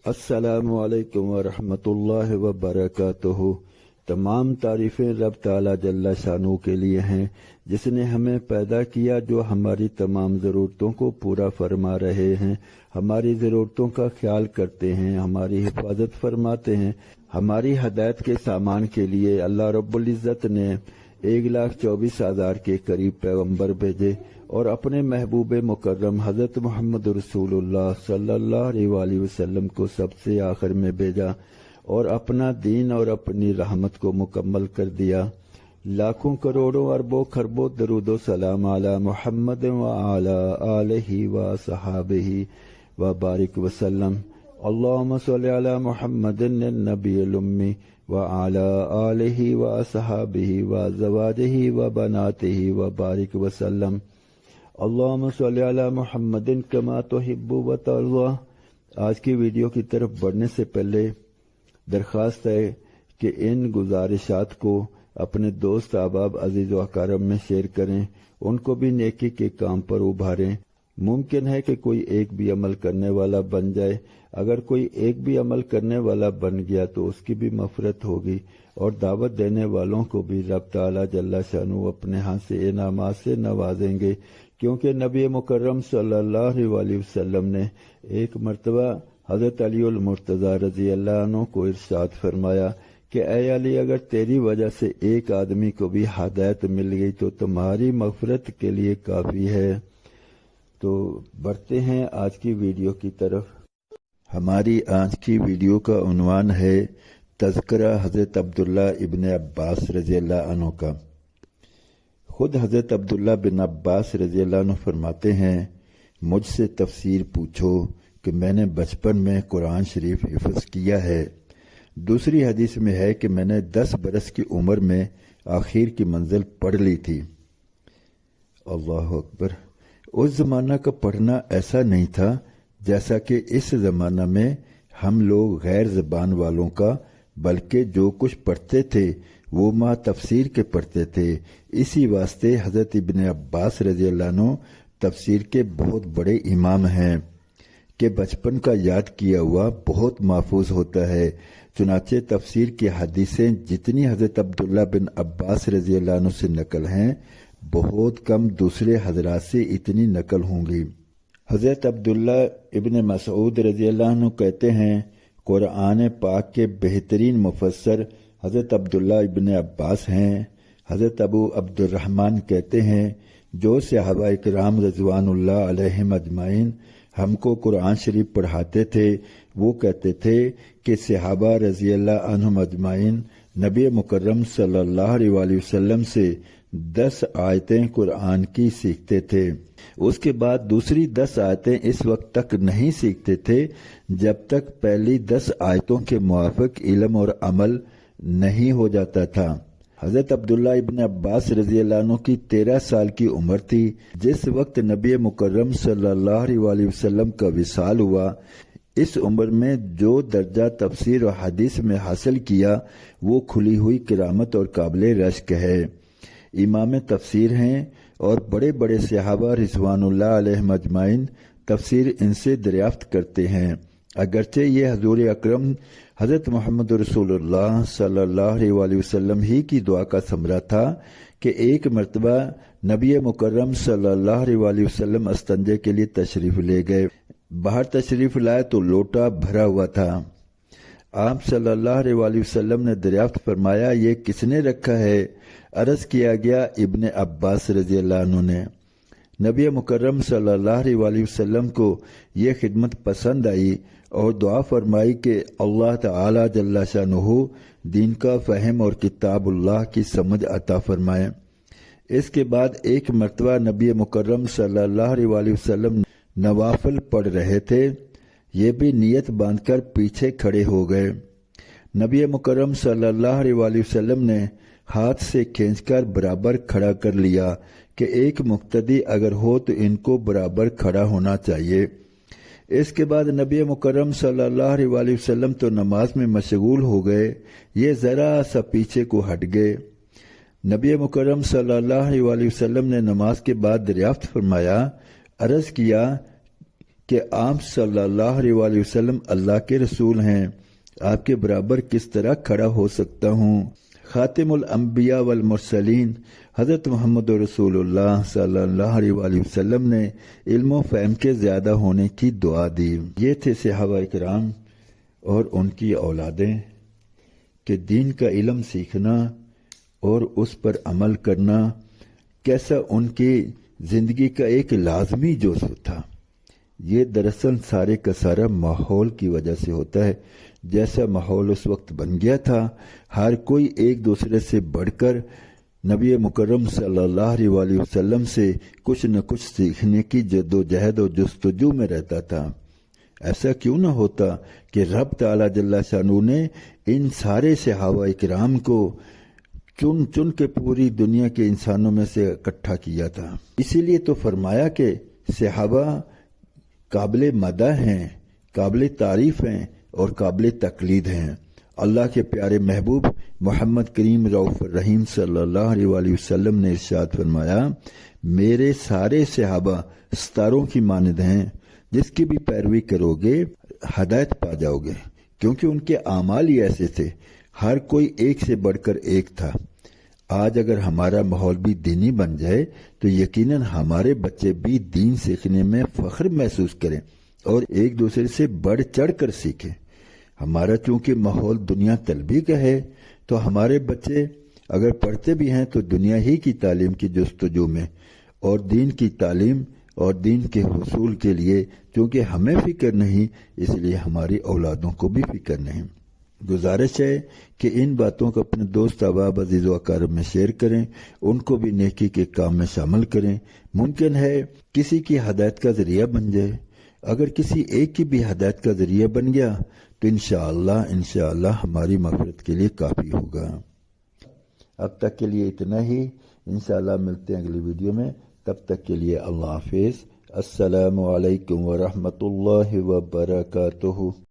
السلام علیکم ورحمۃ اللہ وبرکاتہ۔ تمام تعریفیں رب تعالی جل شانہ کے لیے ہیں، جس نے ہمیں پیدا کیا، جو ہماری تمام ضرورتوں کو پورا فرما رہے ہیں، ہماری ضرورتوں کا خیال کرتے ہیں، ہماری حفاظت فرماتے ہیں۔ ہماری ہدایت کے سامان کے لیے اللہ رب العزت نے 1,24,000 کے قریب پیغمبر بھیجے اور اپنے محبوب مکرم حضرت محمد رسول اللہ صلی اللہ علیہ وآلہ وسلم کو سب سے آخر میں بھیجا اور اپنا دین اور اپنی رحمت کو مکمل کر دیا۔ لاکھوں کروڑوں اربوں خربوں درود و سلام علی محمد وعلی آلہ وصحابہ وبارک وسلم۔ اللہم صلی علی محمد النبی الامی وعلی آلہ وصحابہ وازواجہ وبناتہ وبارک وسلم۔ اللہم صلی علی محمد کما تحب وترضی۔ آج کی ویڈیو کی طرف بڑھنے سے پہلے درخواست ہے کہ ان گزارشات کو اپنے دوست احباب عزیز و اقارب میں شیئر کریں، ان کو بھی نیکی کے کام پر ابھاریں۔ ممکن ہے کہ کوئی ایک بھی عمل کرنے والا بن جائے، اگر کوئی ایک بھی عمل کرنے والا بن گیا تو اس کی بھی مغفرت ہوگی، اور دعوت دینے والوں کو بھی رب تعالی جل شانہ اپنے ہاں سے انعامات سے نوازیں گے، کیونکہ نبی مکرم صلی اللہ علیہ وسلم نے ایک مرتبہ حضرت علی المرتضیٰ رضی اللہ عنہ کو ارشاد فرمایا کہ اے علی، اگر تیری وجہ سے ایک آدمی کو بھی ہدایت مل گئی تو تمہاری مغفرت کے لیے کافی ہے۔ تو بڑھتے ہیں آج کی ویڈیو کی طرف۔ ہماری آج کی ویڈیو کا عنوان ہے تذکرہ حضرت عبداللہ ابن عباس رضی اللہ عنہ کا۔ خود حضرت عبداللہ بن عباس رضی اللہ عنہ فرماتے ہیں، مجھ سے تفسیر پوچھو کہ میں نے بچپن میں قرآن شریف حفظ کیا ہے۔ دوسری حدیث میں ہے کہ میں نے 10 برس کی عمر میں آخر کی منزل پڑھ لی تھی۔ اللہ اکبر۔ اس زمانہ کا پڑھنا ایسا نہیں تھا جیسا کہ اس زمانہ میں ہم لوگ غیر زبان والوں کا، بلکہ جو کچھ پڑھتے تھے وہ ماں تفسیر کے پڑھتے تھے۔ اسی واسطے حضرت ابن عباس رضی اللہ عنہ تفسیر کے بہت بڑے امام ہیں کہ بچپن کا یاد کیا ہوا بہت محفوظ ہوتا ہے۔ چنانچہ تفسیر کی حدیثیں جتنی حضرت عبداللہ بن عباس رضی اللہ عنہ سے نقل ہیں، بہت کم دوسرے حضرات سے اتنی نقل ہوں گی۔ حضرت عبداللہ ابن مسعود رضی اللہ عنہ کہتے ہیں، قرآن پاک کے بہترین مفسر حضرت عبداللہ ابن عباس ہیں۔ حضرت ابو عبد الرحمن کہتے ہیں، جو صحابہ اکرام رضوان اللہ علیہم اجمعین ہم کو قرآن شریف پڑھاتے تھے، وہ کہتے تھے کہ صحابہ رضی اللہ عنہم اجمعین نبی مکرم صلی اللہ علیہ وآلہ وسلم سے 10 آیتیں قرآن کی سیکھتے تھے۔ اس کے بعد دوسری 10 آیتیں اس وقت تک نہیں سیکھتے تھے جب تک پہلی 10 آیتوں کے موافق علم اور عمل نہیں ہو جاتا تھا۔ حضرت عبداللہ ابن عباس رضی اللہ عنہ کی 13 سال کی عمر تھی جس وقت نبی مکرم صلی اللہ علیہ وآلہ وسلم کا وصال ہوا۔ اس عمر میں جو درجہ تفسیر و حدیث میں حاصل کیا وہ کھلی ہوئی کرامت اور قابل رشک ہے۔ امام تفسیر ہیں اور بڑے بڑے صحابہ رضوان اللہ علیہم اجمعین تفسیر ان سے دریافت کرتے ہیں، اگرچہ یہ حضور اکرم حضرت محمد رسول اللہ صلی اللہ علیہ وآلہ وسلم ہی کی دعا کا ثمرہ تھا کہ ایک مرتبہ نبی مکرم صلی اللہ علیہ وآلہ وسلم استنجے کے لیے تشریف لے گئے۔ باہر تشریف لائے تو لوٹا بھرا ہوا تھا۔ آپ صلی اللہ علیہ وآلہ وسلم نے دریافت فرمایا، یہ کس نے رکھا ہے؟ عرض کیا گیا، ابن عباس رضی اللہ عنہ نے۔ نبی مکرم صلی اللہ علیہ وآلہ وسلم کو یہ خدمت پسند آئی اور دعا فرمائی کہ اللہ تعالی جل شانہ دین کا فہم اور کتاب اللہ کی سمجھ عطا فرمائے۔ اس کے بعد ایک مرتبہ نبی مکرم صلی اللہ علیہ وآلہ وسلم نوافل پڑھ رہے تھے، یہ بھی نیت باندھ کر پیچھے کھڑے ہو گئے۔ نبی مکرم صلی اللہ علیہ وآلہ وسلم نے ہاتھ سے کھینچ کر برابر کھڑا کر لیا کہ ایک مقتدی اگر ہو تو ان کو برابر کھڑا ہونا چاہیے۔ اس کے بعد نبی مکرم صلی اللہ علیہ وآلہ وسلم تو نماز میں مشغول ہو گئے، یہ ذرا سا پیچھے کو ہٹ گئے۔ نبی مکرم صلی اللہ علیہ وآلہ وسلم نے نماز کے بعد دریافت فرمایا، عرض کیا کہ آپ صلی اللہ علیہ وآلہ وسلم اللہ کے رسول ہیں، آپ کے برابر کس طرح کھڑا ہو سکتا ہوں؟ خاتم الانبیاء والمرسلین حضرت محمد رسول اللہ صلی اللہ علیہ وآلہ وسلم نے علم و فہم کے زیادہ ہونے کی دعا دی۔ یہ تھے صحابہ کرام اور ان کی اولادیں کہ دین کا علم سیکھنا اور اس پر عمل کرنا کیسا ان کی زندگی کا ایک لازمی جزو تھا۔ یہ دراصل سارے کا سارا ماحول کی وجہ سے ہوتا ہے۔ جیسا ماحول اس وقت بن گیا تھا، ہر کوئی ایک دوسرے سے بڑھ کر نبی مکرم صلی اللہ علیہ وآلہ وسلم سے کچھ نہ کچھ سیکھنے کی جد و جہد و جستجو میں رہتا تھا۔ ایسا کیوں نہ ہوتا کہ رب تعالیٰ جل شانہ نے ان سارے صحابہ کرام کو چن چن کے پوری دنیا کے انسانوں میں سے اکٹھا کیا تھا۔ اسی لیے تو فرمایا کہ صحابہ قابل مدح ہیں، قابل تعریف ہیں اور قابل تقلید ہیں۔ اللہ کے پیارے محبوب محمد کریم رؤوف الرحیم صلی اللہ علیہ وآلہ وسلم نے ارشاد فرمایا، میرے سارے صحابہ ستاروں کی مانند ہیں، جس کی بھی پیروی کرو گے ہدایت پا جاؤ گے، کیونکہ ان کے اعمال ہی ایسے تھے، ہر کوئی ایک سے بڑھ کر ایک تھا۔ آج اگر ہمارا ماحول بھی دینی بن جائے تو یقیناً ہمارے بچے بھی دین سیکھنے میں فخر محسوس کریں اور ایک دوسرے سے بڑھ چڑھ کر سیکھیں۔ ہمارا چونکہ ماحول دنیا طلبی کا ہے تو ہمارے بچے اگر پڑھتے بھی ہیں تو دنیا ہی کی تعلیم کی جستجو میں، اور دین کی تعلیم اور دین کے حصول کے لیے چونکہ ہمیں فکر نہیں، اس لیے ہماری اولادوں کو بھی فکر نہیں۔ گزارش ہے کہ ان باتوں کو اپنے دوست احباب عزیز و اقارب میں شیئر کریں، ان کو بھی نیکی کے کام میں شامل کریں۔ ممکن ہے کسی کی ہدایت کا ذریعہ بن جائے، اگر کسی ایک کی بھی ہدایت کا ذریعہ بن گیا تو انشاءاللہ ہماری مغفرت کے لیے کافی ہوگا۔ اب تک کے لیے اتنا ہی، انشاءاللہ ملتے ہیں اگلی ویڈیو میں، تب تک کے لیے اللہ حافظ۔ السلام علیکم ورحمۃ اللہ وبرکاتہ۔